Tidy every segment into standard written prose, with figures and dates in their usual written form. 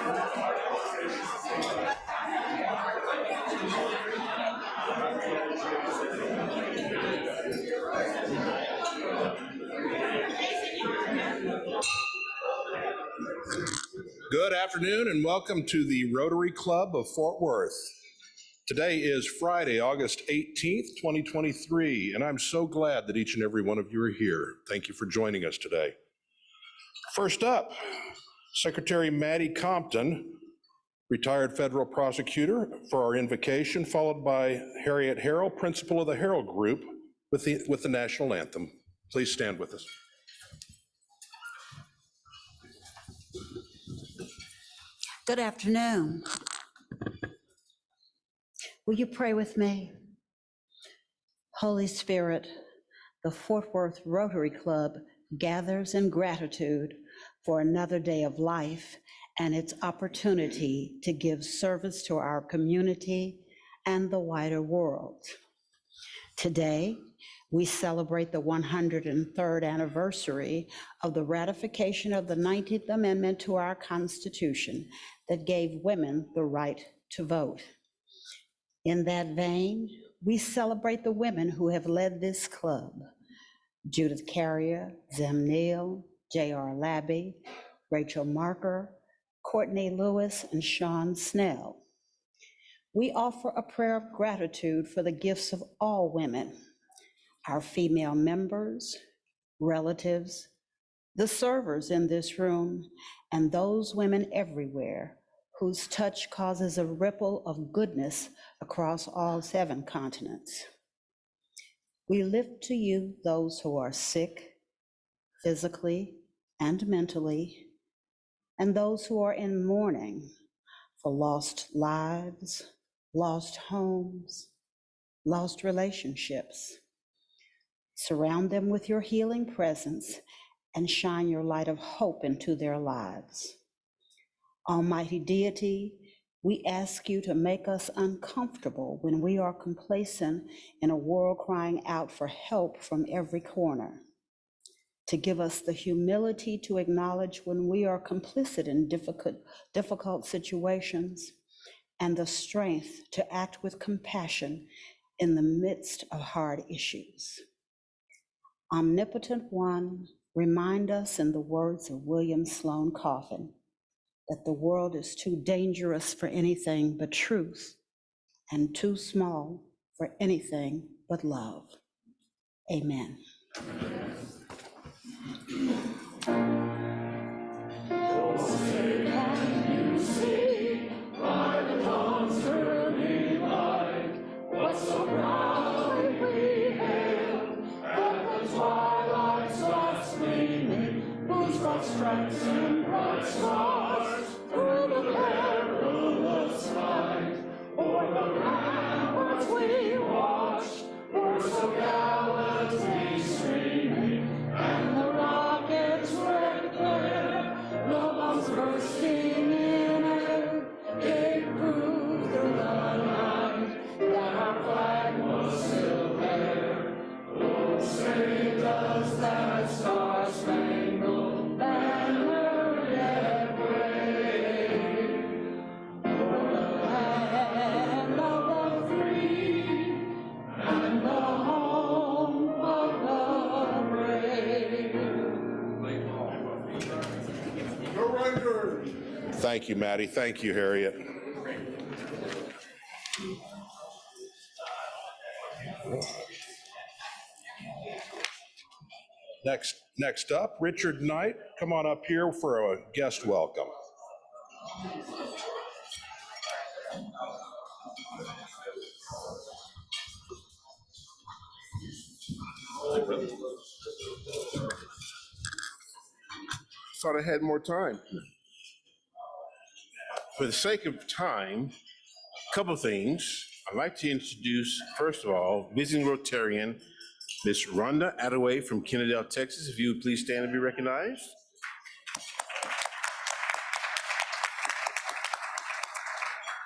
Good afternoon and welcome to the Rotary Club of Fort Worth. Today is Friday, August 18th, 2023, and I'm so glad that each and every one of you are here. Thank you for joining us today. First up, Secretary Maddie Compton, retired federal prosecutor, for our invocation, followed by Harriet Harrell, principal of the Harrell Group, with the national anthem. Please stand with us. Good afternoon. Will you pray with me? Holy Spirit, the Fort Worth Rotary Club gathers in gratitude for another day of life and its opportunity to give service to our community and the wider world. Today, we celebrate the 103rd anniversary of the ratification of the 19th Amendment to our Constitution that gave women the right to vote. In that vein, we celebrate the women who have led this club: Judith Carrier, Zem Neal, J.R. Labby, Rachel Marker, Courtney Lewis, and Sean Snell. We offer a prayer of gratitude for the gifts of all women, our female members, relatives, the servers in this room, and those women everywhere whose touch causes a ripple of goodness across all 7 continents. We lift to you those who are sick, physically and mentally, and those who are in mourning for lost lives, lost homes, lost relationships. Surround them with your healing presence and shine your light of hope into their lives. Almighty Deity, we ask you to make us uncomfortable when we are complacent in a world crying out for help from every corner, to give us the humility to acknowledge when we are complicit in difficult situations, and the strength to act with compassion in the midst of hard issues. Omnipotent One, remind us in the words of William Sloane Coffin that the world is too dangerous for anything but truth and too small for anything but love. Amen. Stripes and bright stars through the perilous night, o'er the ramparts we watched, bursts of gallantry streaming, and the rockets' red glare, the bombs bursting in air, gave proof through the night that our flag was still there. Oh, say does that star-spangled banner yet wave o'er the land of the free and the home of the brave. Thank you, Maddie. Thank you, Harriet. Next up, Richard Knight. Come on up here for a guest welcome. Thought I had more time. For the sake of time, a couple of things. I'd like to introduce, first of all, visiting Rotarian, Miss Rhonda Attaway from Kennedale, Texas. If you would please stand and be recognized.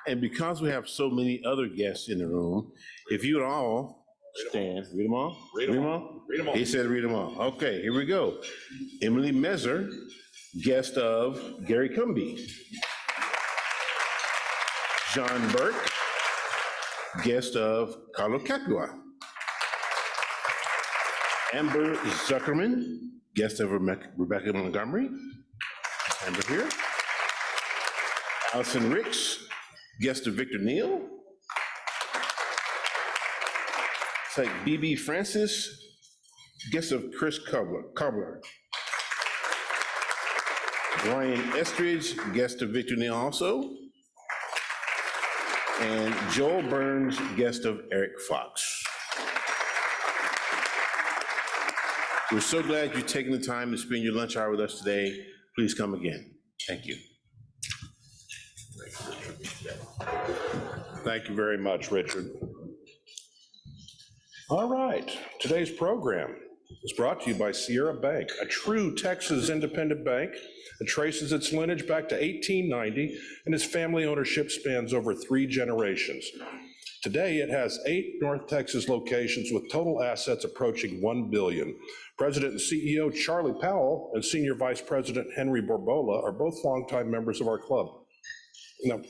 And because we have so many other guests in the room, if you would all stand, read them all? Read them all. Read them all. He said read them all. Okay, here we go. Emily Messer, guest of Gary Cumby. John Burke, guest of Carlo Capua. Amber Zuckerman, guest of Rebecca Montgomery. Amber here. Allison Ricks, guest of Victor Neal. It's like BB Francis, guest of Chris Cobbler. Ryan Estridge, guest of Victor Neal also. And Joel Burns, guest of Eric Fox. We're so glad you've taken the time to spend your lunch hour with us today. Please come again. Thank you. Thank you very much, Richard. All right, today's program is brought to you by Sierra Bank, a true Texas independent bank that traces its lineage back to 1890, and its family ownership spans over 3 generations. Today, it has 8 North Texas locations with total assets approaching $1 billion. President and CEO Charlie Powell and Senior Vice President Henry Borbola are both longtime members of our club. Now,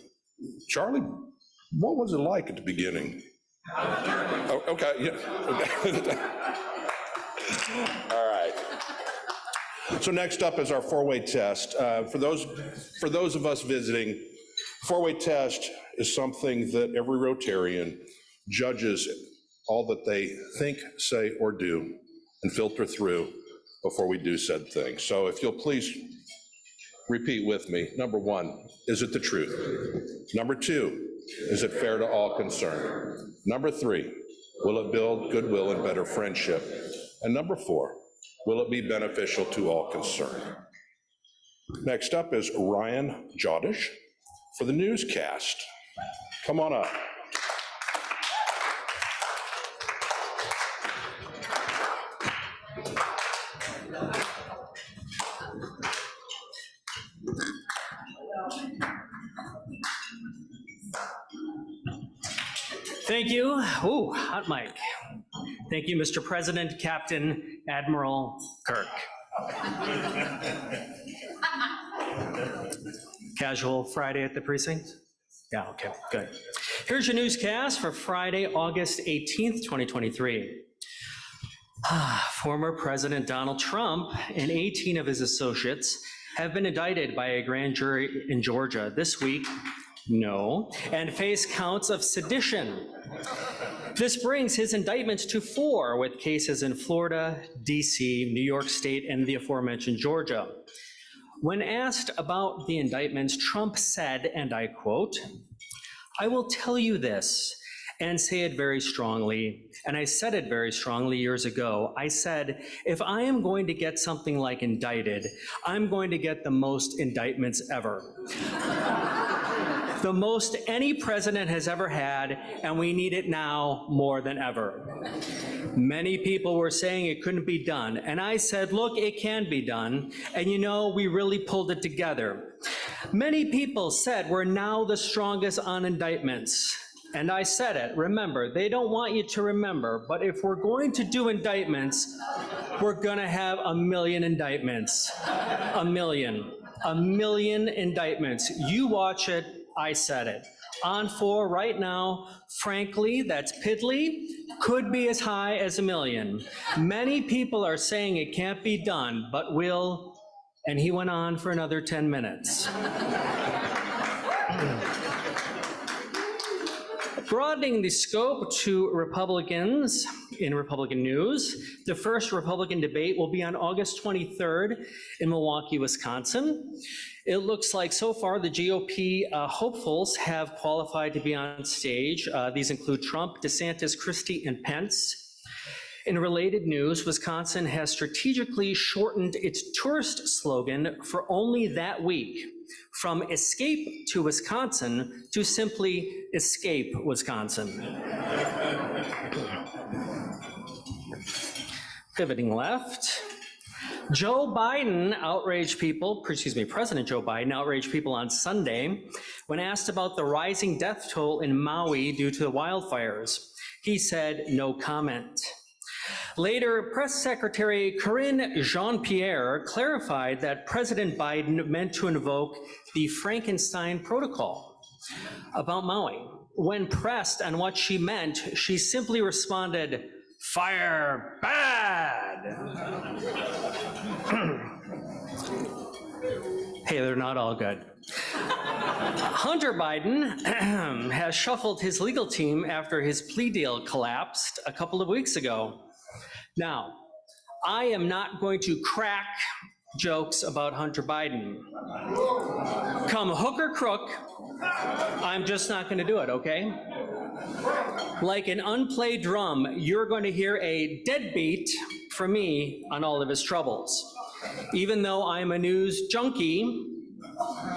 Charlie, what was it like at the beginning? Oh, okay, yeah. Okay. All right. So next up is our 4-way test. For those of us visiting, 4-way test is something that every Rotarian judges all that they think, say, or do and filter through before we do said thing. So if you'll please repeat with me. Number 1, is it the truth? Number 2, is it fair to all concerned? Number 3, will it build goodwill and better friendship? And number 4, will it be beneficial to all concerned? Next up is Ryan Jodish for the newscast. Come on up. Thank you. Ooh, hot mic. Thank you, Mr. President, Captain, Admiral Kirk. Casual Friday at the precinct? Yeah, okay, good. Here's your newscast for Friday, August 18th, 2023. Former President Donald Trump and 18 of his associates have been indicted by a grand jury in Georgia this week, and face counts of sedition. This brings his indictments to 4, with cases in Florida, DC, New York State, and the aforementioned Georgia. When asked about the indictments, Trump said, and I quote, "I will tell you this and say it very strongly, and I said it very strongly years ago. I said, if I am going to get something like indicted, I'm going to get the most indictments ever." The most any president has ever had, and we need it now more than ever. Many people were saying it couldn't be done, and I said, look, it can be done, and we really pulled it together. Many people said we're now the strongest on indictments, and I said it. Remember, they don't want you to remember, but if we're going to do indictments, we're gonna have 1 million indictments. 1 million. 1 million indictments. You watch it. I said it. On 4 right now, frankly, that's piddly, could be as high as 1 million. Many people are saying it can't be done, but will, and he went on for another 10 minutes. Broadening the scope to Republicans in Republican news, the first Republican debate will be on August 23rd in Milwaukee, Wisconsin. It looks like so far the GOP hopefuls have qualified to be on stage. These include Trump, DeSantis, Christie, and Pence. In related news, Wisconsin has strategically shortened its tourist slogan for only that week, from Escape to Wisconsin to simply Escape Wisconsin. Pivoting left, President Joe Biden outraged people on Sunday when asked about the rising death toll in Maui due to the wildfires. He said, no comment. Later, Press Secretary Karine Jean-Pierre clarified that President Biden meant to invoke the Frankenstein Protocol. about Maui. When pressed on what she meant, she simply responded, "Fire bad." Hey, they're not all good. Hunter Biden has shuffled his legal team after his plea deal collapsed a couple of weeks ago. Now, I am not going to crack jokes about Hunter Biden. Come hook or crook, I'm just not going to do it, okay? Like an unplayed drum, you're going to hear a deadbeat from me on all of his troubles. Even though I'm a news junkie,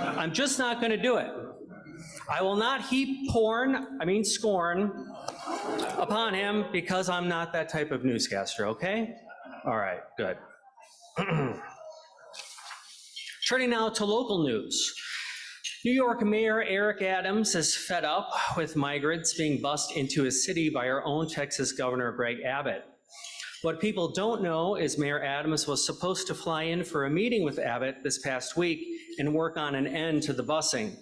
I'm just not going to do it. I will not heap scorn upon him because I'm not that type of newscaster, okay? All right, good. Turning now to local news. New York Mayor Eric Adams is fed up with migrants being bused into his city by our own Texas Governor Greg Abbott. What people don't know is Mayor Adams was supposed to fly in for a meeting with Abbott this past week and work on an end to the busing.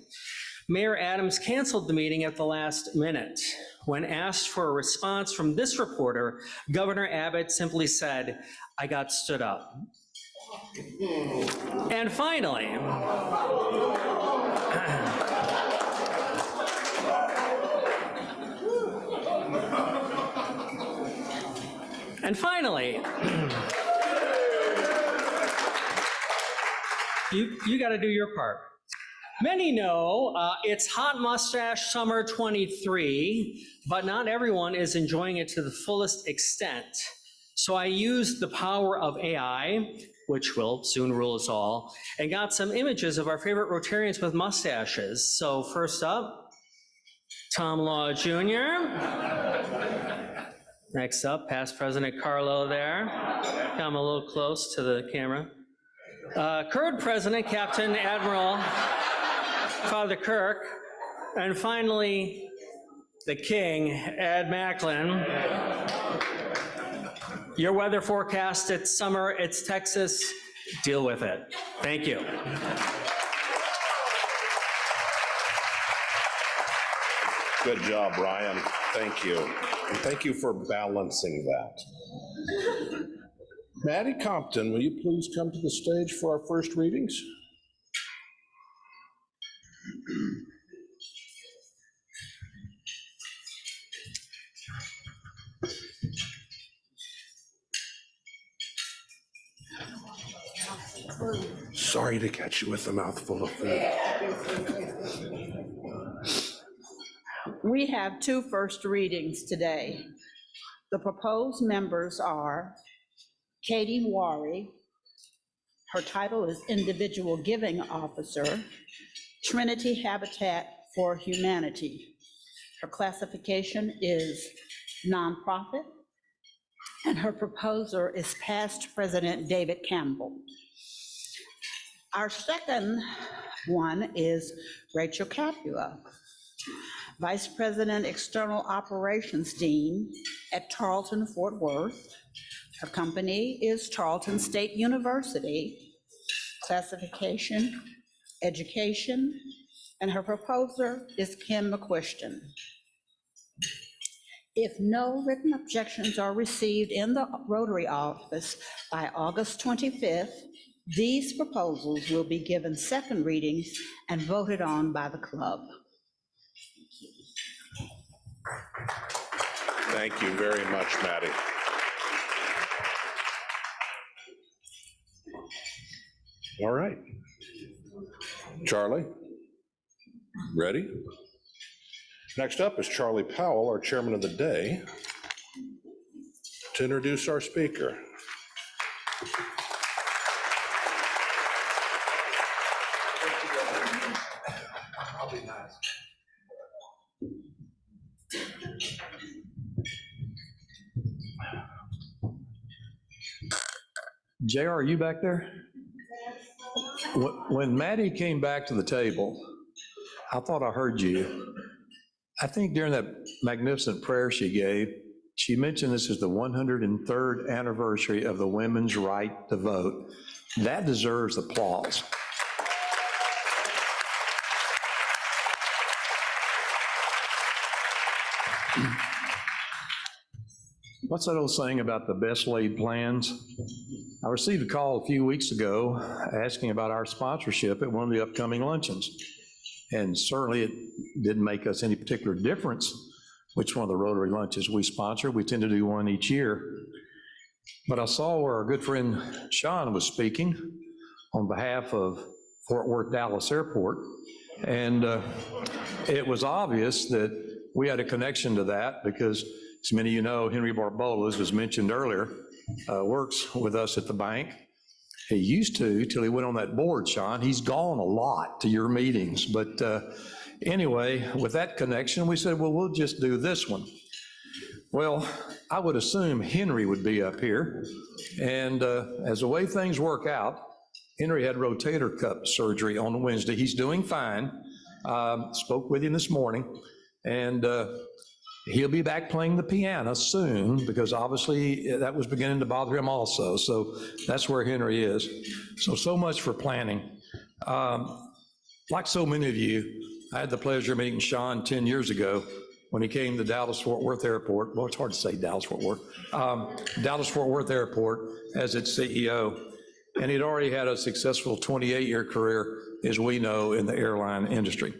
Mayor Adams canceled the meeting at the last minute. When asked for a response from this reporter, Governor Abbott simply said, "I got stood up." And finally, you got to do your part. Many know it's Hot Mustache Summer 23, but not everyone is enjoying it to the fullest extent. So I used the power of AI, which will soon rule us all, and got some images of our favorite Rotarians with mustaches. So first up, Tom Law Jr. Next up, past President Carlo there. Come a little close to the camera. Current President, Captain Admiral Father Kirk. And finally, the King, Ed Macklin. Your weather forecast, it's summer, it's Texas, deal with it. Thank you. Good job, Brian. Thank you. And thank you for balancing that. Maddie Compton, will you please come to the stage for our first readings? Sorry to catch you with a mouthful of food. We have two first readings today. The proposed members are Katie Wari. Her title is Individual Giving Officer, Trinity Habitat for Humanity. Her classification is nonprofit, and her proposer is past President David Campbell. Our second one is Rachel Capua, Vice President, External Operations Dean at Tarleton Fort Worth. Her company is Tarleton State University, classification, education, and her proposer is Kim McQuiston. If no written objections are received in the Rotary office by August 25th, these proposals will be given second readings and voted on by the club. Thank you very much, Maddie. All right. Charlie, ready? Next up is Charlie Powell, our chairman of the day, to introduce our speaker. JR, are you back there? When Maddie came back to the table, I thought I heard you. I think during that magnificent prayer she gave, she mentioned this is the 103rd anniversary of the women's right to vote. That deserves applause. What's that old saying about the best laid plans? I received a call a few weeks ago asking about our sponsorship at one of the upcoming luncheons. And certainly it didn't make us any particular difference which one of the Rotary lunches we sponsor. We tend to do one each year. But I saw where our good friend Sean was speaking on behalf of Fort Worth Dallas Airport. And it was obvious that we had a connection to that because, as many of you know, Henry Barbola, as was mentioned earlier, works with us at the bank. He used to till he went on that board, Sean. He's gone a lot to your meetings. But anyway, with that connection, we said, well, we'll just do this one. Well, I would assume Henry would be up here. And as the way things work out, Henry had rotator cuff surgery on Wednesday. He's doing fine. Spoke with him this morning. And he'll be back playing the piano soon because obviously that was beginning to bother him also. So that's where Henry is. So much for planning. Like so many of you, I had the pleasure of meeting Sean 10 years ago when he came to Dallas-Fort Worth Airport. Well, it's hard to say Dallas-Fort Worth. Dallas-Fort Worth Airport as its CEO. And he'd already had a successful 28-year career, as we know, in the airline industry.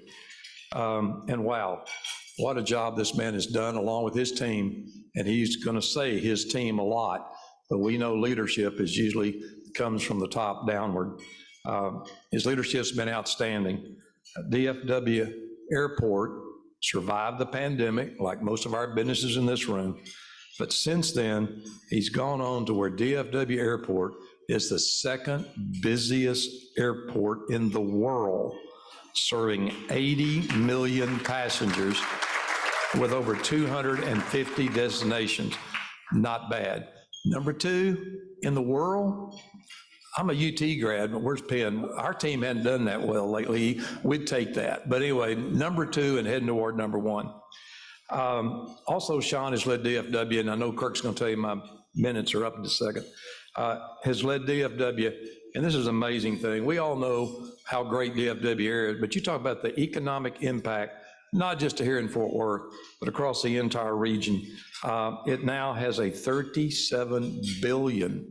And wow, what a job this man has done along with his team. And he's going to say his team a lot, but we know leadership is usually comes from the top downward. His leadership's been outstanding. DFW Airport survived the pandemic, like most of our businesses in this room. But since then, he's gone on to where DFW Airport is the second busiest airport in the world, serving 80 million passengers with over 250 destinations. Not bad. Number 2 in the world, I'm a UT grad, but where's Penn? Our team hadn't done that well lately. We'd take that. But anyway, number 2 and heading toward number 1. Also, Sean has led DFW, and I know Kirk's going to tell you my minutes are up in a second, has led DFW, and this is an amazing thing. We all know how great DFW is, but you talk about the economic impact, not just here in Fort Worth, but across the entire region. It now has a $37 billion,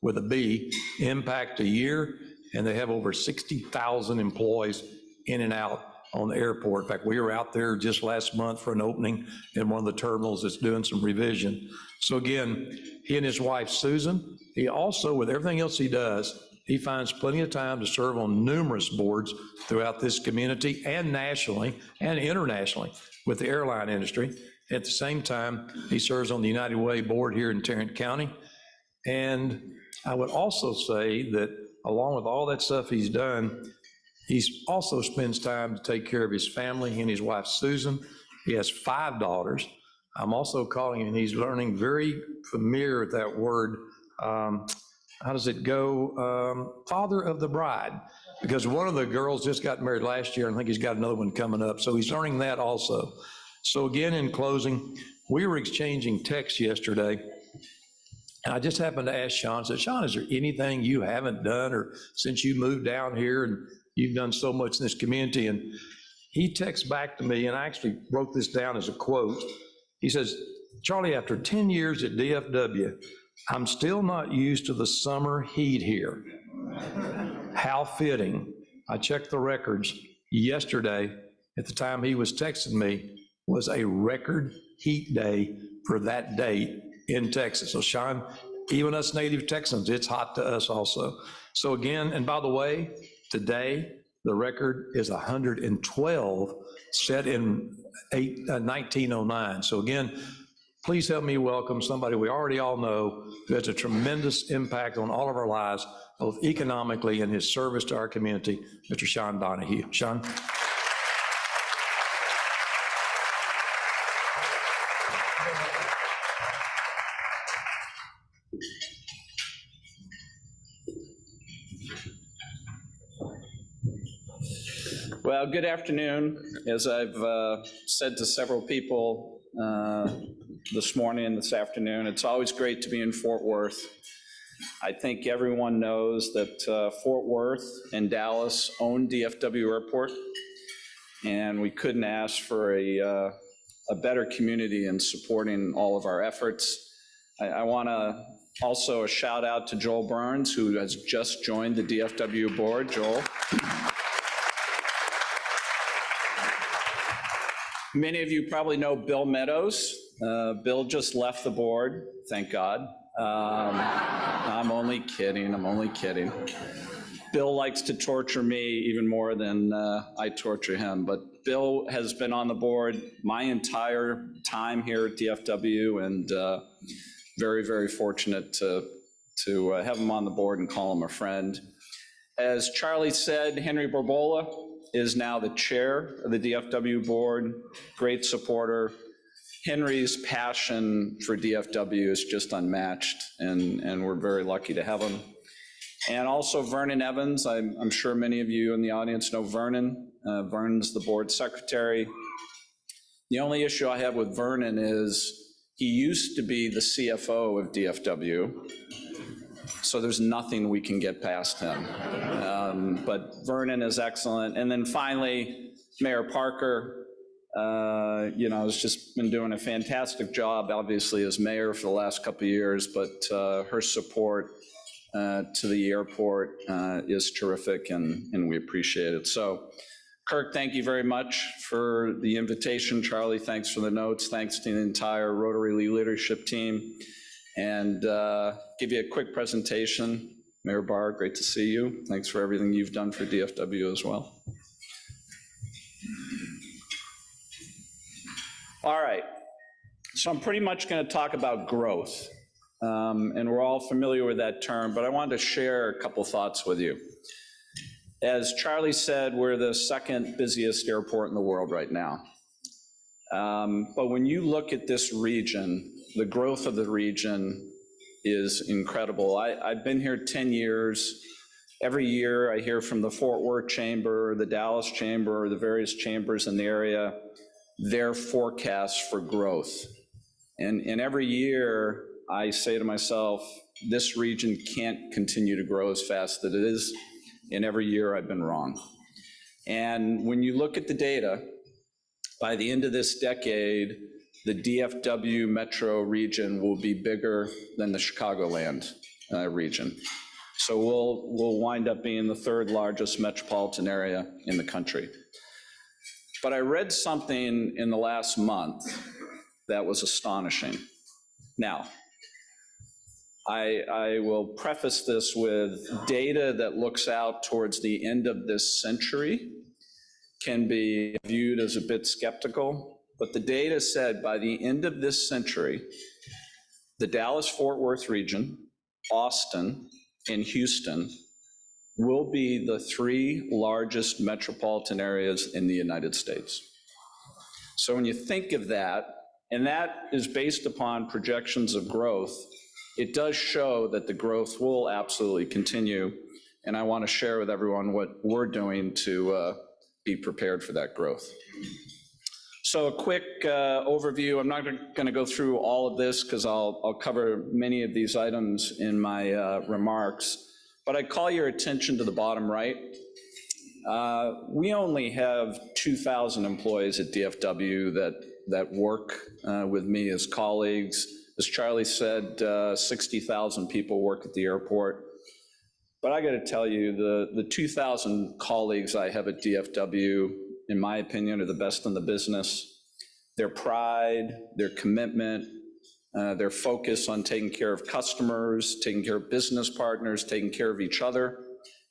with a B, impact a year, and they have over 60,000 employees in and out on the airport. In fact, we were out there just last month for an opening in one of the terminals that's doing some revision. So again, he and his wife, Susan, he also, with everything else he does, he finds plenty of time to serve on numerous boards throughout this community and nationally and internationally with the airline industry. At the same time, he serves on the United Way board here in Tarrant County. And I would also say that along with all that stuff he's done, he also spends time to take care of his family. He and his wife, Susan. He has 5 daughters. I'm also calling him, he's learning very familiar with that word. How does it go? Father of the bride, because one of the girls just got married last year, and I think he's got another one coming up. So he's learning that also. So again, in closing, we were exchanging texts yesterday. And I just happened to ask Sean, I said, Sean, is there anything you haven't done or since you moved down here and you've done so much in this community? And he texts back to me, and I actually wrote this down as a quote. He says, Charlie, after 10 years at DFW, I'm still not used to the summer heat here. How fitting. I checked the records yesterday. At the time he was texting me, was a record heat day for that date in Texas. So Sean, even us native Texans, it's hot to us also. So again, and by the way, today, the record is 112, set in 1909. So again, please help me welcome somebody we already all know who has a tremendous impact on all of our lives, both economically and his service to our community, Mr. Sean Donahue. Sean. Well, good afternoon. As I've said to several people this morning and this afternoon, it's always great to be in Fort Worth. I think everyone knows that Fort Worth and Dallas own DFW Airport, and we couldn't ask for a a better community in supporting all of our efforts. I want to also a shout out to Joel Burns, who has just joined the DFW board. Joel. Many of you probably know Bill Meadows. Bill just left the board, thank God. I'm only kidding, I'm only kidding. Bill likes to torture me even more than I torture him, but Bill has been on the board my entire time here at DFW, and very, very fortunate to have him on the board and call him a friend. As Charlie said, Henry Borbola is now the chair of the DFW board, great supporter. Henry's passion for DFW is just unmatched, and we're very lucky to have him. And also Vernon Evans, I'm sure many of you in the audience know Vernon. Vernon's the board secretary. The only issue I have with Vernon is he used to be the CFO of DFW, so there's nothing we can get past him. But Vernon is excellent. And then finally, Mayor Parker, has just been doing a fantastic job, obviously, as mayor for the last couple of years, but her support to the airport is terrific, and we appreciate it. So, Kirk, thank you very much for the invitation. Charlie, thanks for the notes. Thanks to the entire Rotary leadership team. And give you a quick presentation. Mayor Barr, great to see you. Thanks for everything you've done for DFW as well. All right, so I'm pretty much going to talk about growth. And we're all familiar with that term, but I wanted to share a couple thoughts with you. As Charlie said, we're the second busiest airport in the world right now. But when you look at this region, the growth of the region is incredible. I've been here 10 years. Every year I hear from the Fort Worth Chamber, the Dallas Chamber, the various chambers in the area, their forecasts for growth. And every year I say to myself, this region can't continue to grow as fast as it is. And every year I've been wrong. And when you look at the data, by the end of this decade, the DFW metro region will be bigger than the Chicagoland region. So we'll wind up being the third largest metropolitan area in the country. But I read something in the last month that was astonishing. Now, I will preface this with data that looks out towards the end of this century can be viewed as a bit skeptical, but the data said by the end of this century, the Dallas-Fort Worth region, Austin, and Houston will be the three largest metropolitan areas in the United States. So when you think of that, and that is based upon projections of growth, it does show that the growth will absolutely continue, and I want to share with everyone what we're doing to be prepared for that growth. So a quick overview. I'm not going to go through all of this because I'll cover many of these items in my remarks, but I call your attention to the bottom right. We only have 2,000 employees at DFW that work with me as colleagues. As Charlie said, 60,000 people work at the airport. But I got to tell you, the 2,000 colleagues I have at DFW, in my opinion, are the best in the business. Their pride, their commitment, their focus on taking care of customers, taking care of business partners, taking care of each other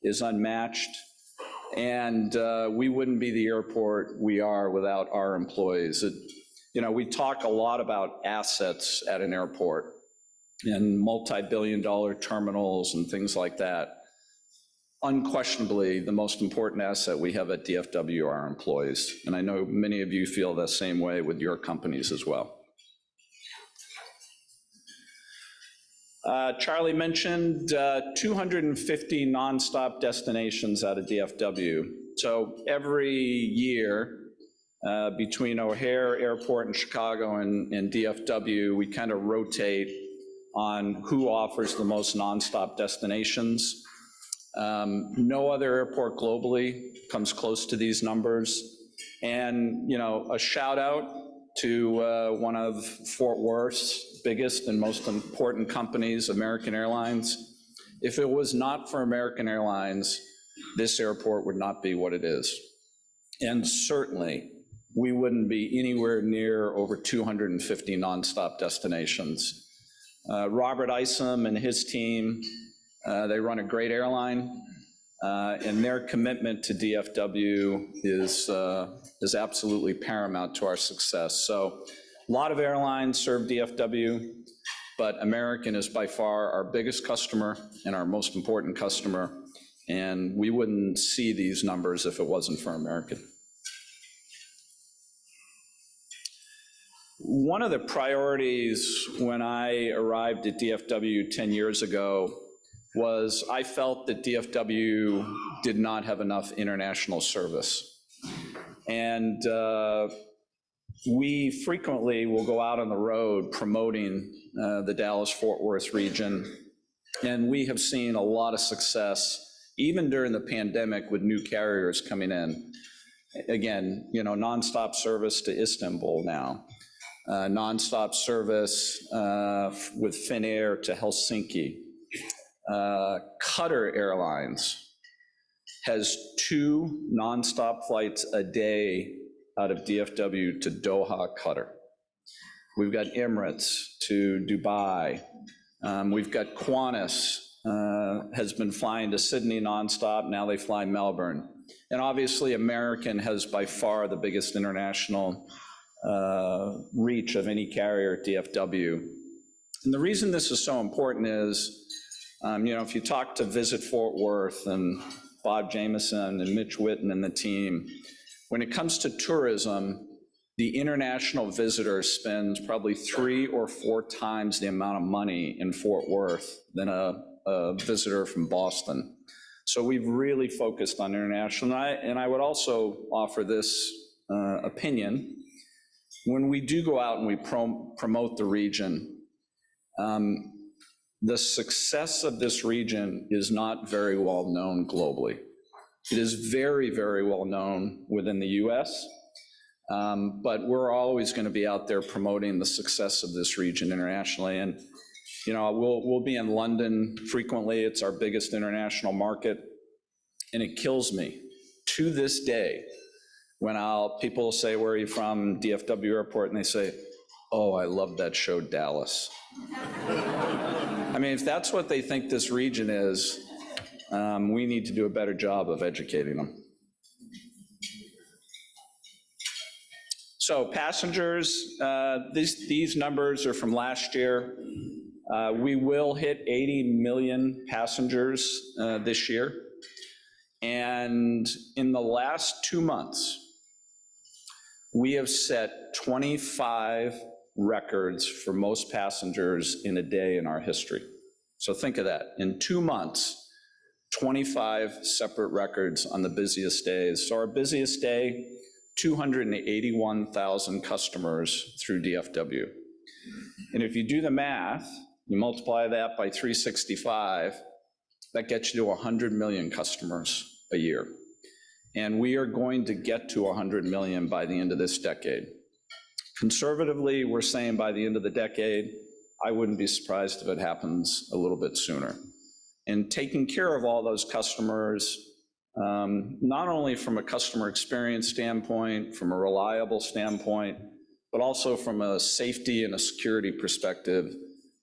is unmatched. And we wouldn't be the airport we are without our employees. We talk a lot about assets at an airport and multi-billion-dollar terminals and things like that. Unquestionably, the most important asset we have at DFW are our employees. And I know many of you feel the same way with your companies as well. Charlie mentioned 250 nonstop destinations out of DFW. So every year, between O'Hare Airport in Chicago and DFW, we kind of rotate on who offers the most nonstop destinations. No other airport globally comes close to these numbers. And, a shout out to one of Fort Worth's biggest and most important companies, American Airlines. If it was not for American Airlines, this airport would not be what it is. And certainly, we wouldn't be anywhere near over 250 nonstop destinations. Robert Isom and his team, they run a great airline, and their commitment to DFW is absolutely paramount to our success. So a lot of airlines serve DFW, but American is by far our biggest customer and our most important customer, and we wouldn't see these numbers if it wasn't for American. One of the priorities when I arrived at DFW 10 years ago was I felt that DFW did not have enough international service. And we frequently will go out on the road promoting the Dallas-Fort Worth region, and we have seen a lot of success, even during the pandemic, with new carriers coming in. Again, you know, nonstop service to Istanbul now, nonstop service with Finnair to Helsinki. Qatar Airlines has 2 nonstop flights a day out of DFW to Doha, Qatar. We've got Emirates to Dubai. We've got Qantas has been flying to Sydney nonstop. Now they fly Melbourne. And obviously American has by far the biggest international reach of any carrier at DFW. And the reason this is so important is, you know, if you talk to Visit Fort Worth and Bob Jameson and Mitch Witten and the team, when it comes to tourism, the international visitor spends probably 3 or 4 times the amount of money in Fort Worth than a visitor from Boston. So we've really focused on international. And I would also offer this opinion. When we do go out and we promote the region, the success of this region is not very well known globally. It is very, very well known within the US, but we're always going to be out there promoting the success of this region internationally. And, you know, we'll be in London frequently. It's our biggest international market. And it kills me to this day when people will say, "Where are you from?" DFW Airport, and they say, "Oh, I love that show, Dallas." I mean, if that's what they think this region is, we need to do a better job of educating them. So passengers, these numbers are from last year. We will hit 80 million passengers this year. And in the last 2 months, we have set 25 records for most passengers in a day in our history. So think of that. In 2 months, 25 separate records on the busiest days. So our busiest day, 281,000 customers through DFW. And if you do the math, you multiply that by 365, that gets you to 100 million customers a year. And we are going to get to 100 million by the end of this decade. Conservatively, we're saying by the end of the decade. I wouldn't be surprised if it happens a little bit sooner. And taking care of all those customers, not only from a customer experience standpoint, from a reliable standpoint, but also from a safety and a security perspective,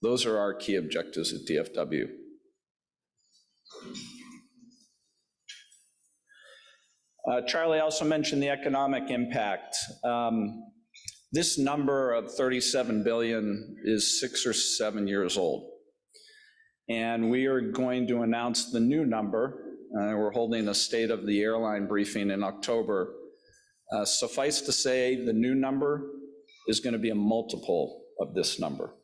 those are our key objectives at DFW. Charlie also mentioned the economic impact. This number of 37 billion is 6 or 7 years old. And we are going to announce the new number. We're holding a State of the Airline briefing in October. Suffice to say, the new number is going to be a multiple of this number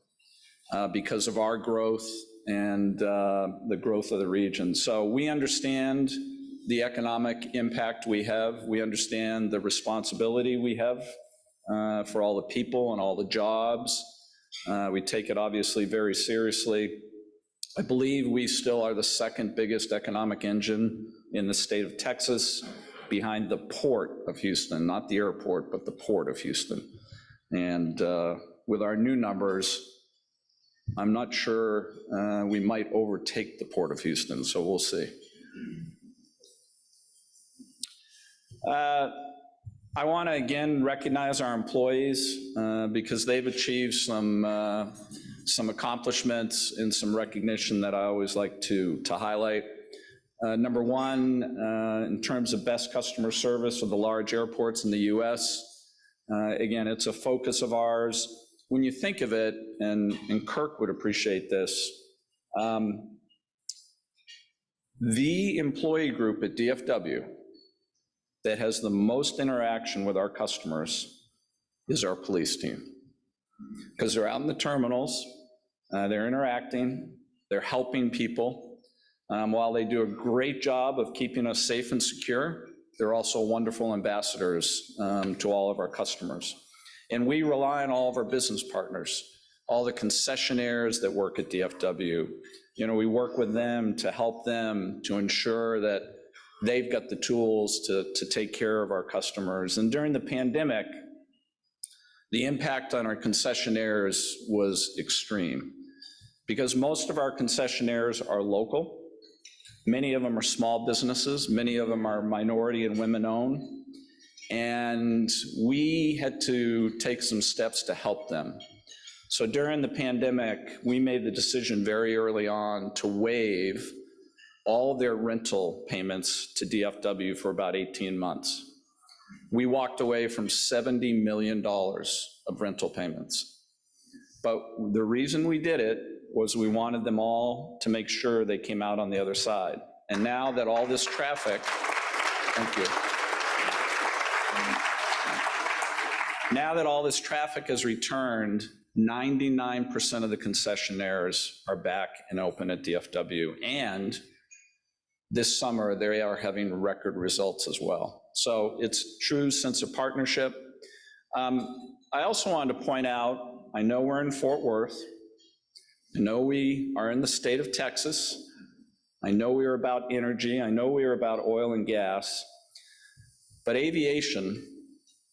because of our growth and the growth of the region. So we understand the economic impact we have. We understand the responsibility we have for all the people and all the jobs. We take it obviously very seriously. I believe we still are the second biggest economic engine in the state of Texas, behind the port of Houston, not the airport, but the port of Houston. And with our new numbers, I'm not sure we might overtake the Port of Houston, so we'll see. I want to again recognize our employees because they've achieved some accomplishments and some recognition that I always like to highlight. Number one, in terms of best customer service of the large airports in the US, again, it's a focus of ours. When you think of it, and Kirk would appreciate this, the employee group at DFW that has the most interaction with our customers is our police team. Because they're out in the terminals, they're interacting, they're helping people. While they do a great job of keeping us safe and secure, they're also wonderful ambassadors to all of our customers. And we rely on all of our business partners, all the concessionaires that work at DFW. You know, we work with them to help them to ensure that they've got the tools to take care of our customers. And during the pandemic, the impact on our concessionaires was extreme because most of our concessionaires are local. Many of them are small businesses. Many of them are minority and women-owned. And we had to take some steps to help them. So during the pandemic, we made the decision very early on to waive all their rental payments to DFW for about 18 months. We walked away from $70 million of rental payments. But the reason we did it was we wanted them all to make sure they came out on the other side. And now that all this traffic, thank you. Now that all this traffic has returned, 99% of the concessionaires are back and open at DFW. And this summer, they are having record results as well. So it's true sense of partnership. I also wanted to point out, I know we're in Fort Worth. I know we are in the state of Texas. I know we are about energy. I know we are about oil and gas. But aviation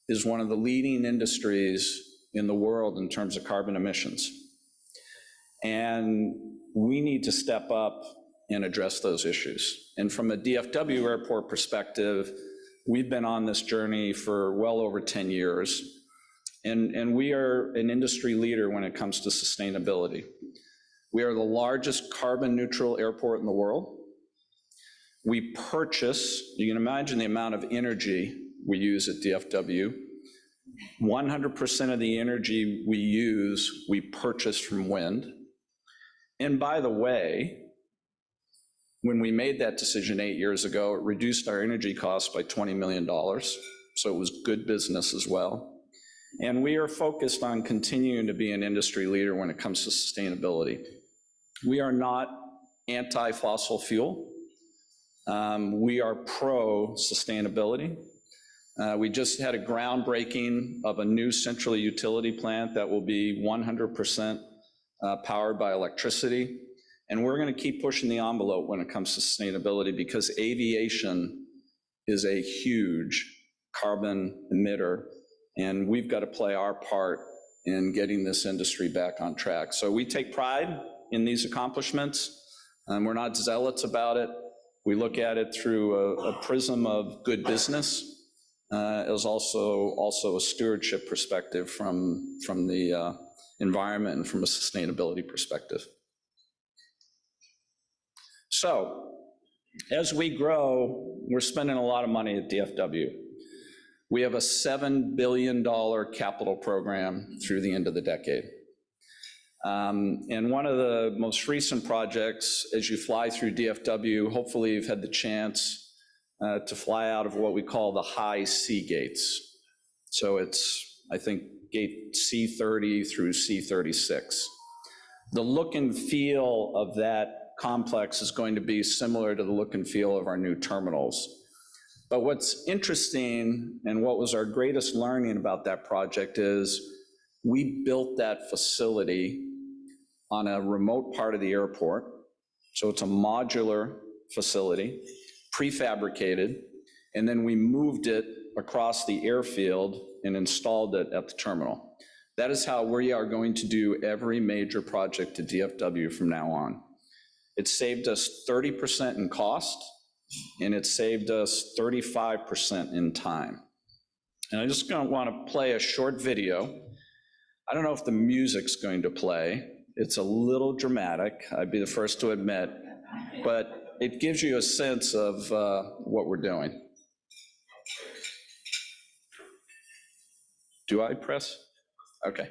is one of the leading industries in the world in terms of carbon emissions. And we need to step up and address those issues. And from a DFW airport perspective, we've been on this journey for well over 10 years. And we are an industry leader when it comes to sustainability. We are the largest carbon neutral airport in the world. We purchase, you can imagine the amount of energy we use at DFW. 100% of the energy we use, we purchase from wind. And by the way, when we made that decision 8 years ago, it reduced our energy costs by $20 million. So it was good business as well. And we are focused on continuing to be an industry leader when it comes to sustainability. We are not anti-fossil fuel. We are pro-sustainability. We just had a groundbreaking of a new central utility plant that will be 100% powered by electricity. And we're going to keep pushing the envelope when it comes to sustainability because aviation is a huge carbon emitter, and we've got to play our part in getting this industry back on track. So we take pride in these accomplishments, and we're not zealots about it. We look at it through a prism of good business, as also a stewardship perspective from the environment and from a sustainability perspective. So, as we grow, we're spending a lot of money at DFW. We have a $7 billion capital program through the end of the decade. And one of the most recent projects, as you fly through DFW, hopefully you've had the chance to fly out of what we call the high C gates. So it's, I think, gate C30 through C36. The look and feel of that complex is going to be similar to the look and feel of our new terminals. But what's interesting and what was our greatest learning about that project is we built that facility on a remote part of the airport. So it's a modular facility, prefabricated, and then we moved it across the airfield and installed it at the terminal. That is how we are going to do every major project at DFW from now on. It saved us 30% in cost, and it saved us 35% in time. And I just want to play a short video. I don't know if the music's going to play. It's a little dramatic, I'd be the first to admit, but it gives you a sense of what we're doing. Do I press? Okay.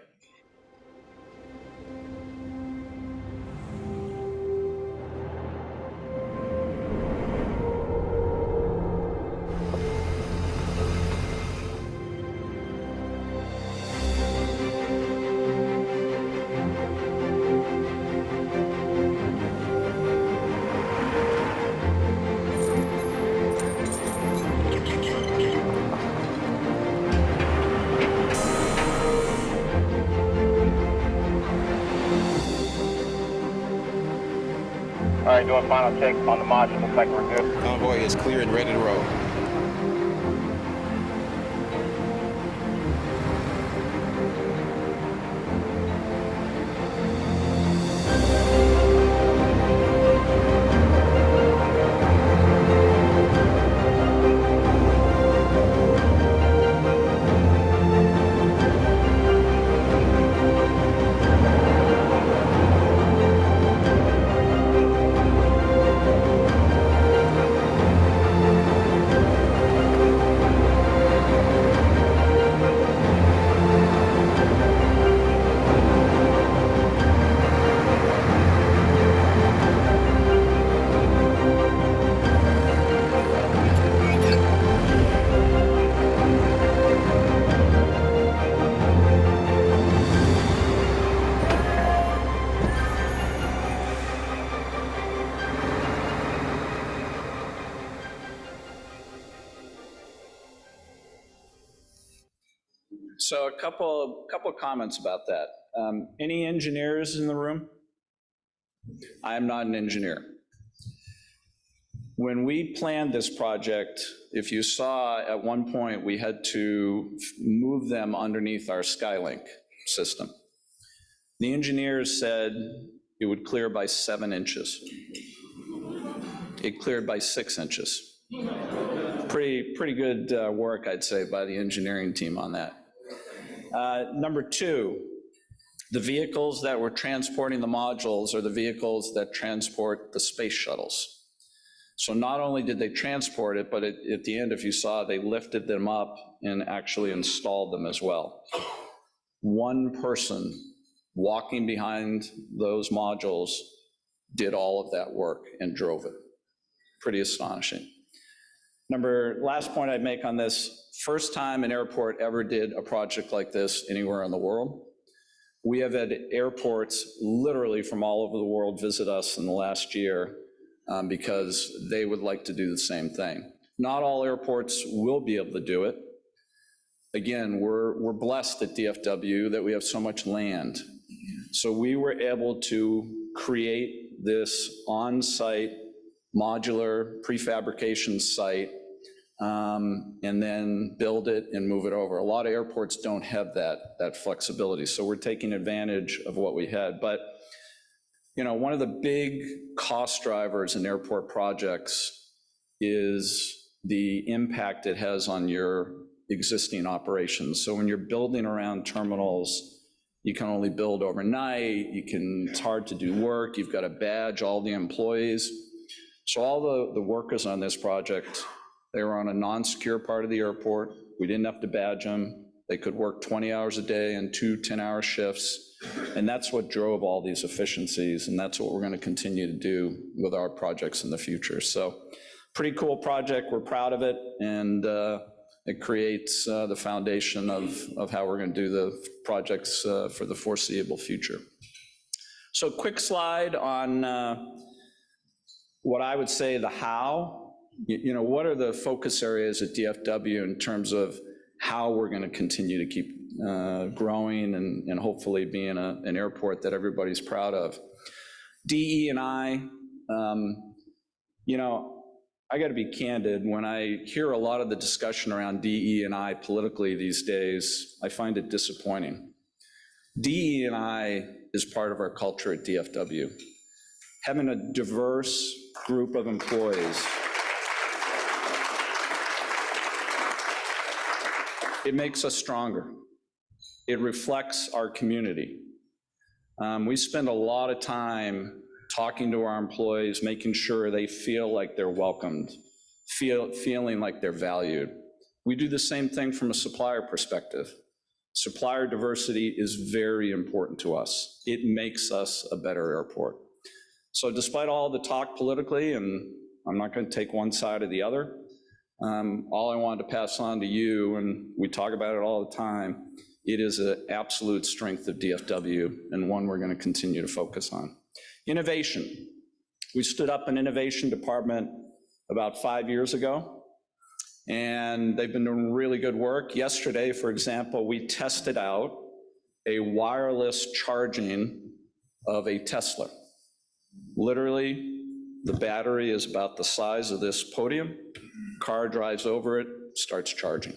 All right, doing final check on the module. Looks like we're good. Convoy is clear and ready to roll. So a couple comments about that. Any engineers in the room? I am not an engineer. When we planned this project, if you saw at one point, we had to move them underneath our Skylink system. The engineers said it would clear by 7 inches. It cleared by 6 inches. Pretty good work, I'd say, by the engineering team on that. Number two, the vehicles that were transporting the modules are the vehicles that transport the space shuttles. So not only did they transport it, but at the end, if you saw, they lifted them up and actually installed them as well. One person walking behind those modules did all of that work and drove it. Pretty astonishing. Last point I'd make on this, first time an airport ever did a project like this anywhere in the world. We have had airports literally from all over the world visit us in the last year because they would like to do the same thing. Not all airports will be able to do it. Again, we're blessed at DFW that we have so much land. So we were able to create this on-site modular prefabrication site and then build it and move it over. A lot of airports don't have that flexibility, so we're taking advantage of what we had. But you know, one of the big cost drivers in airport projects is the impact it has on your existing operations. So when you're building around terminals, you can only build overnight, it's hard to do work, you've got to badge all the employees. So all the workers on this project, they were on a non-secure part of the airport. We didn't have to badge them. They could work 20 hours a day and 2 10-hour shifts. And that's what drove all these efficiencies. And that's what we're going to continue to do with our projects in the future. So pretty cool project. We're proud of it. And it creates the foundation of how we're going to do the projects for the foreseeable future. So quick slide on what I would say the how. You know, what are the focus areas at DFW in terms of how we're going to continue to keep growing and hopefully being an airport that everybody's proud of. DE&I, you know, I got to be candid. When I hear a lot of the discussion around DE&I politically these days, I find it disappointing. DE&I is part of our culture at DFW. Having a diverse group of employees, it makes us stronger. It reflects our community. We spend a lot of time talking to our employees, making sure they feel like they're welcomed, feeling like they're valued. We do the same thing from a supplier perspective. Supplier diversity is very important to us. It makes us a better airport. So despite all the talk politically, and I'm not going to take one side or the other, all I wanted to pass on to you, and we talk about it all the time, it is an absolute strength of DFW and one we're going to continue to focus on. Innovation. We stood up an innovation department about 5 years ago, and they've been doing really good work. Yesterday, for example, we tested out a wireless charging of a Tesla. Literally, the battery is about the size of this podium. Car drives over it, starts charging.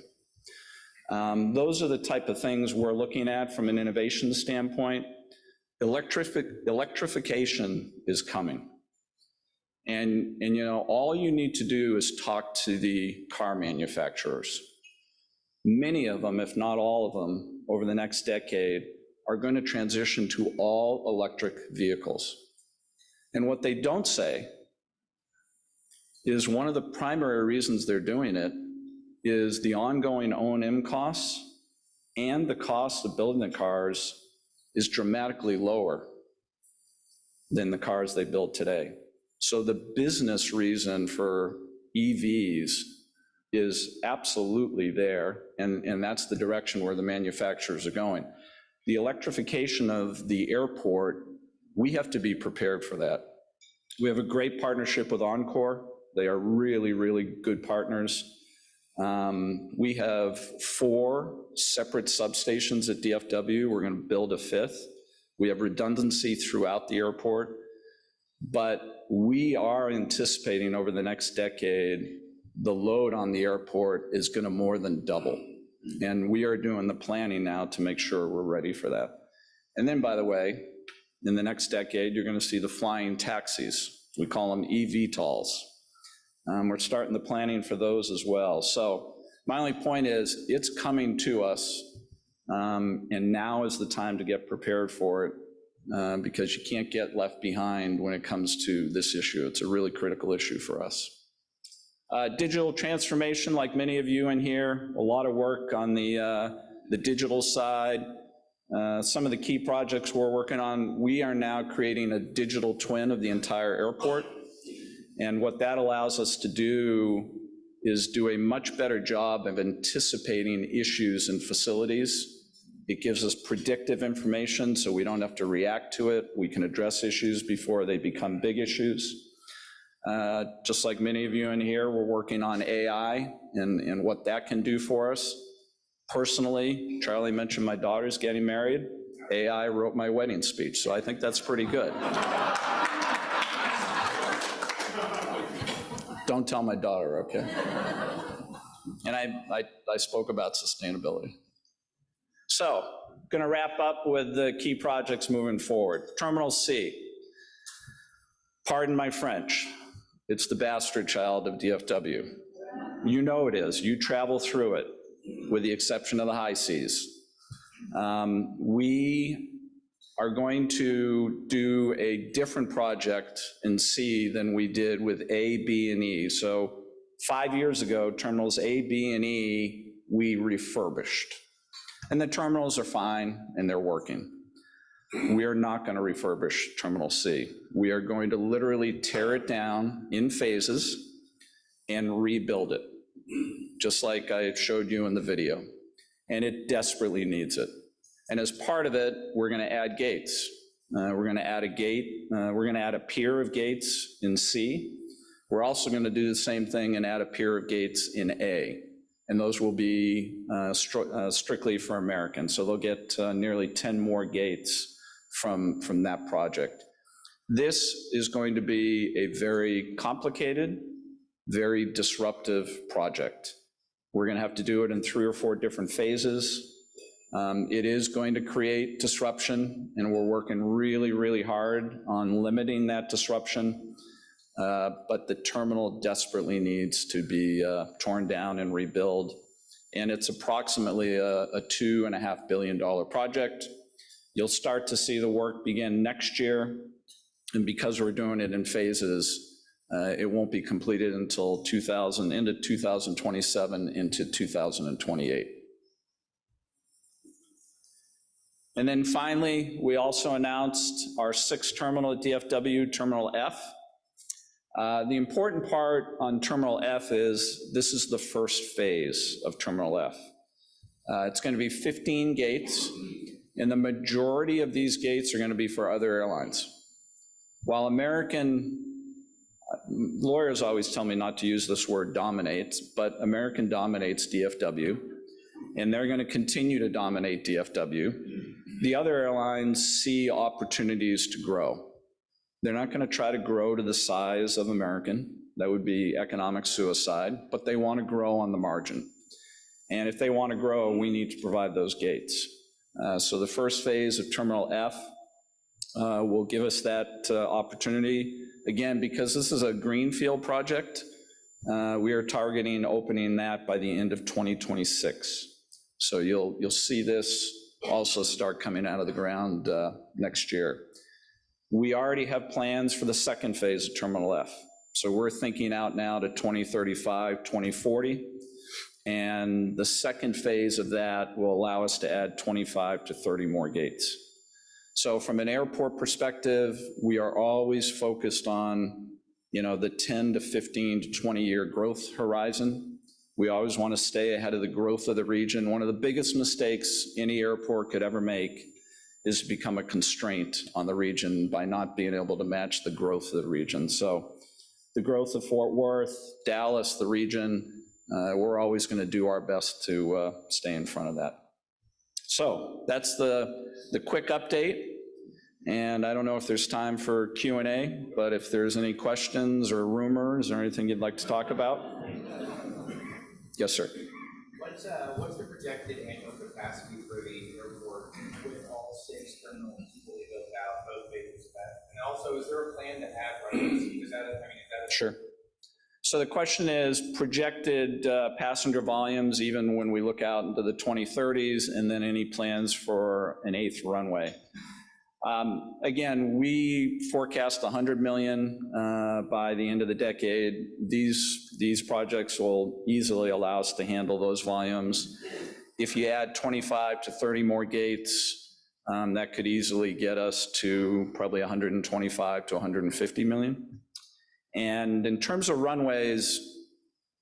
Those are the type of things we're looking at from an innovation standpoint. Electrification is coming. And you know, all you need to do is talk to the car manufacturers. Many of them, if not all of them, over the next decade, are going to transition to all electric vehicles. And what they don't say is one of the primary reasons they're doing it is the ongoing O&M costs and the cost of building the cars is dramatically lower than the cars they build today. So the business reason for EVs is absolutely there, and that's the direction where the manufacturers are going. The electrification of the airport, we have to be prepared for that. We have a great partnership with Encore. They are really, really good partners. We have 4 separate substations at DFW. We're going to build a 5th. We have redundancy throughout the airport, but we are anticipating over the next decade, the load on the airport is going to more than double. And we are doing the planning now to make sure we're ready for that. And then, by the way, in the next decade, you're going to see the flying taxis. We call them eVTOLs. We're starting the planning for those as well. So my only point is it's coming to us, and now is the time to get prepared for it, because you can't get left behind when it comes to this issue. It's a really critical issue for us. Digital transformation, like many of you in here, a lot of work on the digital side. Some of the key projects we're working on, we are now creating a digital twin of the entire airport. And what that allows us to do is do a much better job of anticipating issues in facilities. It gives us predictive information so we don't have to react to it. We can address issues before they become big issues. Just like many of you in here, we're working on AI and what that can do for us. Personally, Charlie mentioned my daughter's getting married. AI wrote my wedding speech, so I think that's pretty good. Don't tell my daughter, okay? And I spoke about sustainability. So, gonna wrap up with the key projects moving forward. Terminal C. Pardon my French. It's the bastard child of DFW. You know it is. You travel through it, with the exception of the high seas. We are going to do a different project in C than we did with A, B, and E. So 5 years ago, terminals A, B, and E, we refurbished. And the terminals are fine and they're working. We are not going to refurbish Terminal C. We are going to literally tear it down in phases and rebuild it, just like I showed you in the video. And it desperately needs it. And as part of it, we're going to add gates. We're going to add a gate. We're going to add a pier of gates in C. We're also going to do the same thing and add a pier of gates in A. And those will be strictly for Americans. So they'll get nearly 10 more gates from that project. This is going to be a very complicated, very disruptive project. We're going to have to do it in 3 or 4 different phases. It is going to create disruption, and we're working really, really hard on limiting that disruption. But the terminal desperately needs to be torn down and rebuilt. And it's approximately a $2.5 billion project. You'll start to see the work begin next year. And because we're doing it in phases, it won't be completed until into 2027, into 2028. And then finally, we also announced our 6th terminal at DFW, Terminal F. The important part on Terminal F is this is the first phase of Terminal F. It's going to be 15 gates, and the majority of these gates are going to be for other airlines. While lawyers always tell me not to use this word dominates, but American dominates DFW, and they're going to continue to dominate DFW. The other airlines see opportunities to grow. They're not going to try to grow to the size of American. That would be economic suicide, but they want to grow on the margin. And if they want to grow, we need to provide those gates. So the first phase of Terminal F will give us that opportunity. Again, because this is a greenfield project, we are targeting opening that by the end of 2026. So you'll see this also start coming out of the ground next year. We already have plans for the second phase of Terminal F. So we're thinking out now to 2035, 2040. And the second phase of that will allow us to add 25 to 30 more gates. So from an airport perspective, we are always focused on, the 10 to 15 to 20-year growth horizon. We always want to stay ahead of the growth of the region. One of the biggest mistakes any airport could ever make is to become a constraint on the region by not being able to match the growth of the region. So the growth of Fort Worth, Dallas, the region, we're always going to do our best to stay in front of that. So that's the quick update. And I don't know if there's time for Q&A, but if there's any questions or rumors or anything you'd like to talk about. Yes, sir. What's the projected annual capacity for the airport with all 6 terminals fully built out, both phases of that? And also, is there a plan to add runways? Is that Sure. So the question is projected passenger volumes, even when we look out into the 2030s, and then any plans for an 8th runway. Again, we forecast 100 million by the end of the decade. These projects will easily allow us to handle those volumes. If you add 25 to 30 more gates, that could easily get us to probably 125 to 150 million. And in terms of runways,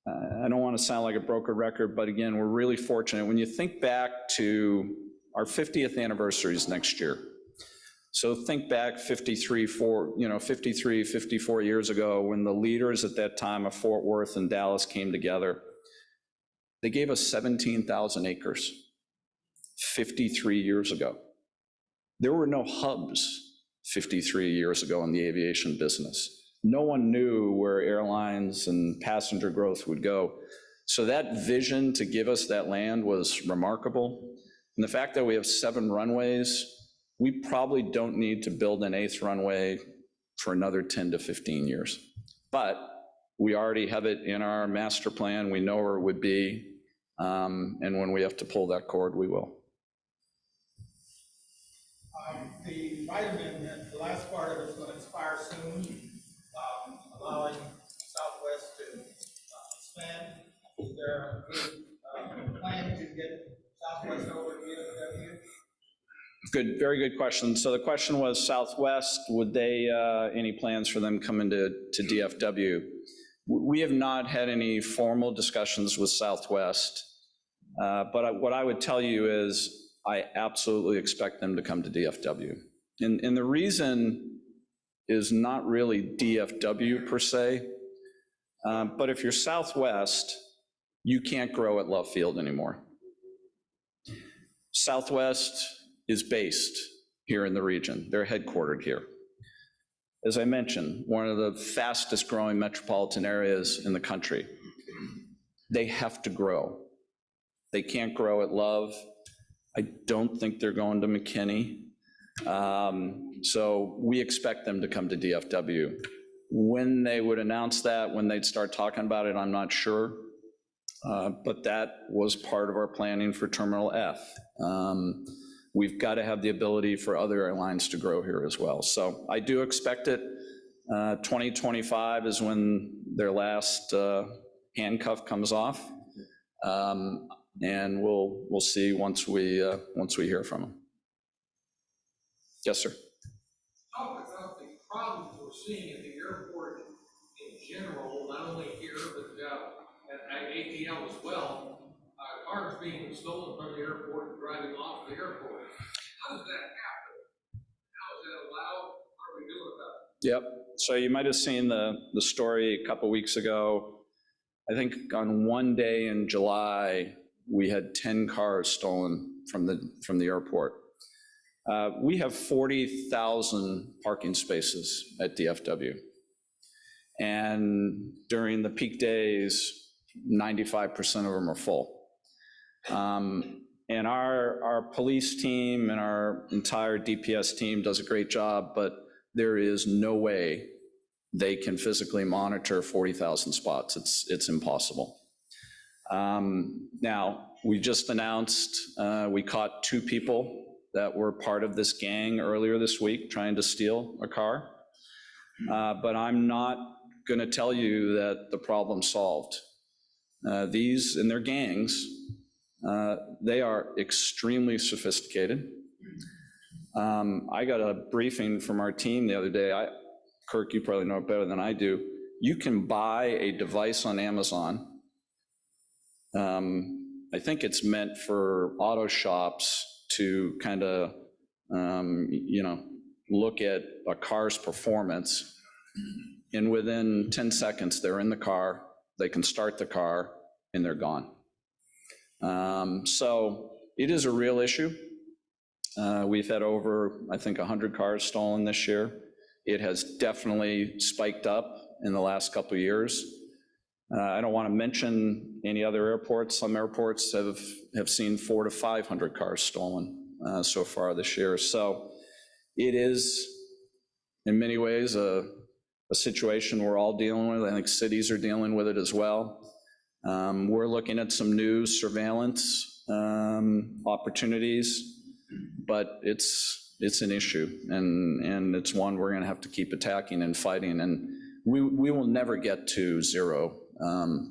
I don't want to sound like a broken record, but again, we're really fortunate. When you think back to our 50th anniversaries next year, so think back 54 years ago when the leaders at that time of Fort Worth and Dallas came together. They gave us 17,000 acres 53 years ago. There were no hubs 53 years ago in the aviation business. No one knew where airlines and passenger growth would go. So that vision to give us that land was remarkable. And the fact that we have 7 runways, we probably don't need to build an 8th runway for another 10 to 15 years. But we already have it in our master plan. We know where it would be. And when we have to pull that cord, we will. The vitamin, the last part of it is going to expire soon, allowing Southwest to expand. Is there a good plan to get Southwest over to DFW? Good, very good question. So the question was Southwest, would they, any plans for them coming to DFW? We have not had any formal discussions with Southwest, but what I would tell you is I absolutely expect them to come to DFW. And the reason is not really DFW per se, but if you're Southwest, you can't grow at Love Field anymore. Southwest is based here in the region. They're headquartered here. As I mentioned, one of the fastest growing metropolitan areas in the country. They have to grow. They can't grow at Love. I don't think they're going to McKinney. So we expect them to come to DFW. When they would announce that, when they'd start talking about it, I'm not sure. But that was part of our planning for Terminal F. We've got to have the ability for other airlines to grow here as well. So I do expect it. 2025 is when their last handcuff comes off. And we'll see once we hear from them. Yes, sir. Talk about the problems we're seeing at the airport in general, not only here, but at ATL as well. Cars being stolen from the airport and driving off the airport. How does that happen? How is that allowed? What are we doing about it? Yep. So you might have seen the story a couple weeks ago. I think on one day in July, we had 10 cars stolen from the airport. We have 40,000 parking spaces at DFW. And during the peak days, 95% of them are full. And our police team and our entire DPS team does a great job, but there is no way they can physically monitor 40,000 spots. It's impossible. Now, we just announced we caught 2 people that were part of this gang earlier this week trying to steal a car. But I'm not going to tell you that the problem's solved. These and their gangs, they are extremely sophisticated. I got a briefing from our team the other day. Kirk, you probably know it better than I do. You can buy a device on Amazon. I think it's meant for auto shops to kind of, look at a car's performance. And within 10 seconds, they're in the car, they can start the car, and they're gone. So it is a real issue. We've had over, I think, 100 cars stolen this year. It has definitely spiked up in the last couple of years. I don't want to mention any other airports. Some airports have seen 400 to 500 cars stolen so far this year. So it is, in many ways, a situation we're all dealing with. I think cities are dealing with it as well. We're looking at some new surveillance opportunities, but it's an issue, and it's one we're going to have to keep attacking and fighting. And we will never get to zero,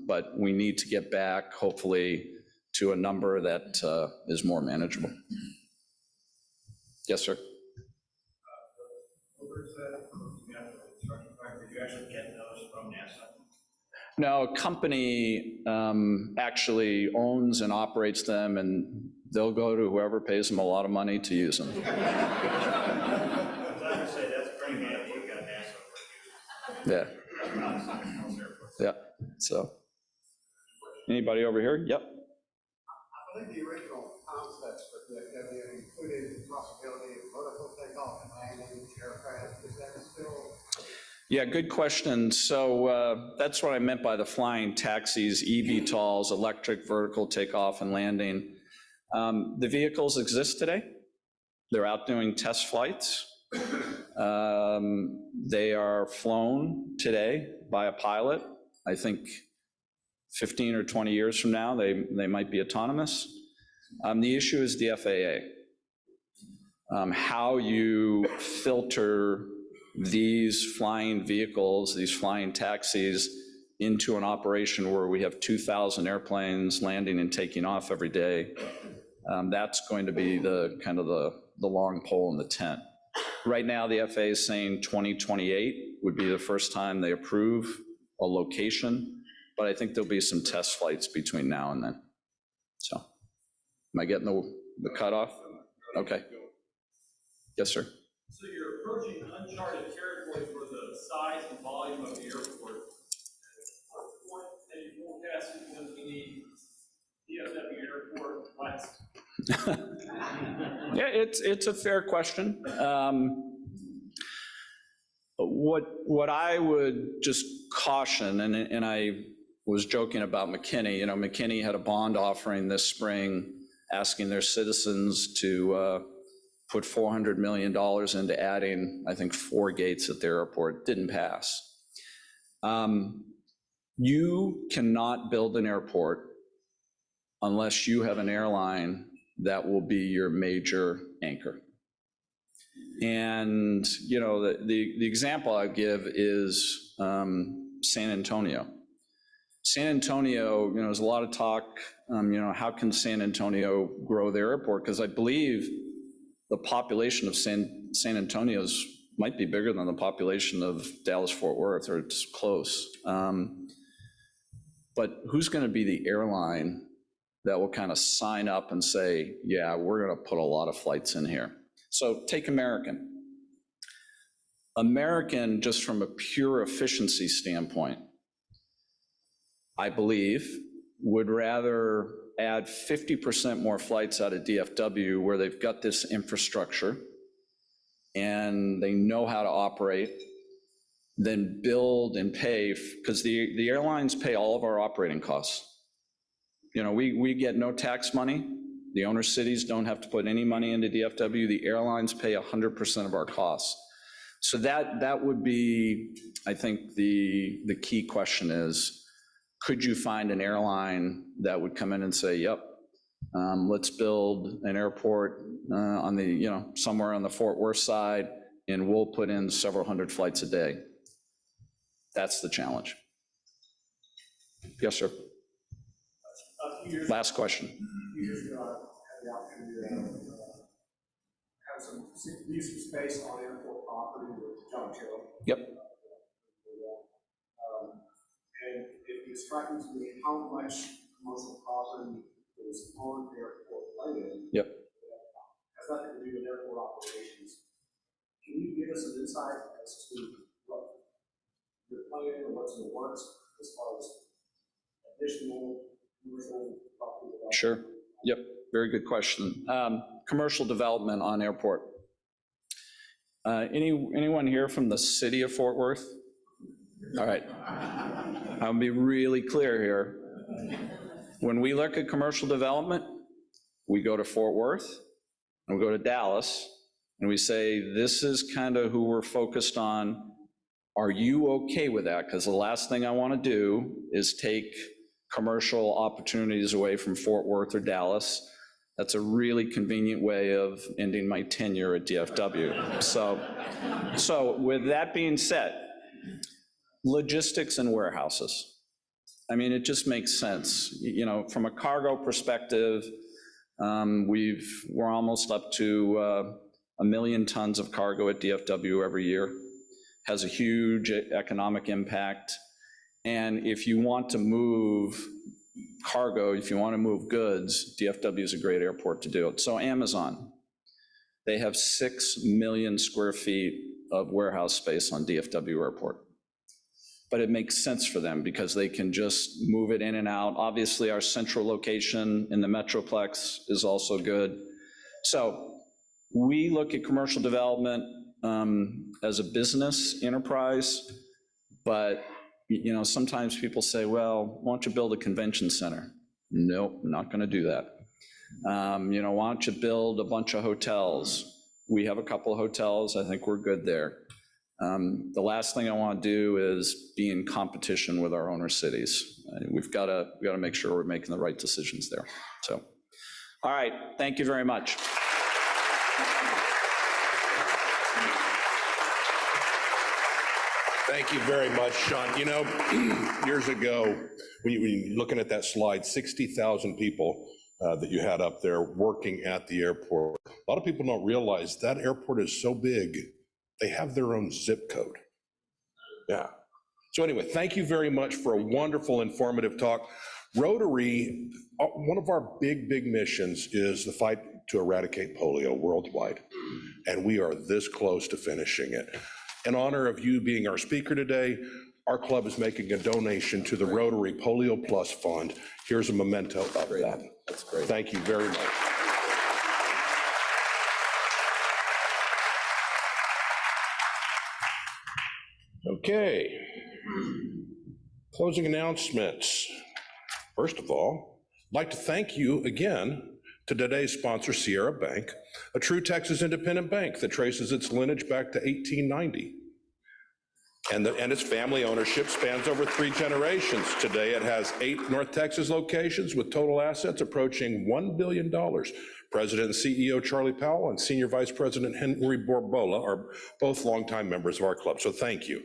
but we need to get back, hopefully, to a number that is more manageable. Yes, sir. No, a company actually owns and operates them, and they'll go to whoever pays them a lot of money to use them. Yeah. Yeah. So, anybody over here? Yep. I believe the original concepts for the activity included the possibility of vertical takeoff and landing aircraft. Is that still? Yeah, good question. So that's what I meant by the flying taxis, eVTOLs, electric vertical takeoff and landing. The vehicles exist today. They're out doing test flights. They are flown today by a pilot. I think 15 or 20 years from now, they might be autonomous. The issue is the FAA. How you filter these flying vehicles, these flying taxis, into an operation where we have 2,000 airplanes landing and taking off every day, that's going to be the kind of the long pole in the tent. Right now, the FAA is saying 2028 would be the first time they approve a location, but I think there'll be some test flights between now and then. So, am I getting the cutoff? Okay. Yes, sir. So you're approaching uncharted territory for the size and volume of the airport. At what point are you forecasting when we need DFW Airport West? Yeah, it's a fair question. What I would just caution, and I was joking about McKinney. You know, McKinney had a bond offering this spring asking their citizens to put $400 million into adding, I think, 4 gates at the airport. Didn't pass. You cannot build an airport unless you have an airline that will be your major anchor. And, you know, the example I give is San Antonio. San Antonio, you know, there's a lot of talk, you know, how can San Antonio grow their airport? Because I believe the population of San Antonio's might be bigger than the population of Dallas-Fort Worth, or it's close. But who's going to be the airline that will kind of sign up and say, yeah, we're going to put a lot of flights in here? So take American. American, just from a pure efficiency standpoint, I believe, would rather add 50% more flights out of DFW, where they've got this infrastructure and they know how to operate, than build and pay, because the airlines pay all of our operating costs. You know, we get no tax money. The owner cities don't have to put any money into DFW. The airlines pay 100% of our costs. So that would be, I think, the key question is, could you find an airline that would come in and say, yep, let's build an airport on the, you know, somewhere on the Fort Worth side, and we'll put in several hundred flights a day. That's the challenge. Yes, sir. Last question. A few years ago, I had the opportunity to have some use of space on airport property with John Terrell. Yep. And it was striking to me how much commercial property is on airport land. Yep. Has nothing to do with airport operations. Can you give us an insight as to what you're planning or what's in the works as far as additional commercial property development? Sure. Yep. Very good question. Commercial development on airport. Anyone here from the city of Fort Worth? All right. I'll be really clear here. When we look at commercial development, we go to Fort Worth and we go to Dallas and we say, this is kind of who we're focused on. Are you okay with that? Because the last thing I want to do is take commercial opportunities away from Fort Worth or Dallas. That's a really convenient way of ending my tenure at DFW. So with that being said, logistics and warehouses. I mean, it just makes sense. You know, from a cargo perspective, we're almost up to 1 million tons of cargo at DFW every year. Has a huge economic impact. And if you want to move cargo, if you want to move goods, DFW is a great airport to do it. So Amazon, they have 6 million square feet of warehouse space on DFW Airport. But it makes sense for them because they can just move it in and out. Obviously, our central location in the Metroplex is also good. So we look at commercial development as a business enterprise, but you know, sometimes people say, well, why don't you build a convention center? Nope, not going to do that. You know, why don't you build a bunch of hotels? We have a couple of hotels. I think we're good there. The last thing I want to do is be in competition with our owner cities. We've got to make sure we're making the right decisions there. So, all right, thank you very much. Thank you very much, Sean. You know, years ago, when you're looking at that slide, 60,000 people that you had up there working at the airport. A lot of people don't realize that airport is so big, they have their own zip code. Yeah. So anyway, thank you very much for a wonderful, informative talk. Rotary, one of our big missions is the fight to eradicate polio worldwide. And we are this close to finishing it. In honor of you being our speaker today, our club is making a donation to the Rotary Polio Plus Fund. Here's a memento of that. That's great. Thank you very much. Okay. Closing announcements. First of all, I'd like to thank you again to today's sponsor, Sierra Bank, a true Texas independent bank that traces its lineage back to 1890. And its family ownership spans over 3 generations. Today, it has 8 North Texas locations with total assets approaching $1 billion. President and CEO Charlie Powell and Senior Vice President Henry Borbola are both longtime members of our club, so thank you.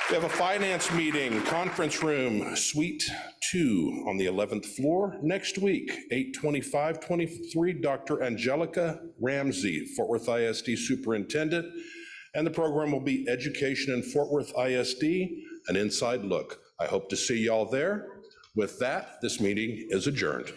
We have a finance meeting, conference room, suite 2 on the 11th floor next week, 8/25/23, Dr. Angelica Ramsey, Fort Worth ISD Superintendent, and the program will be Education in Fort Worth ISD, an inside look. I hope to see y'all there. With that, this meeting is adjourned.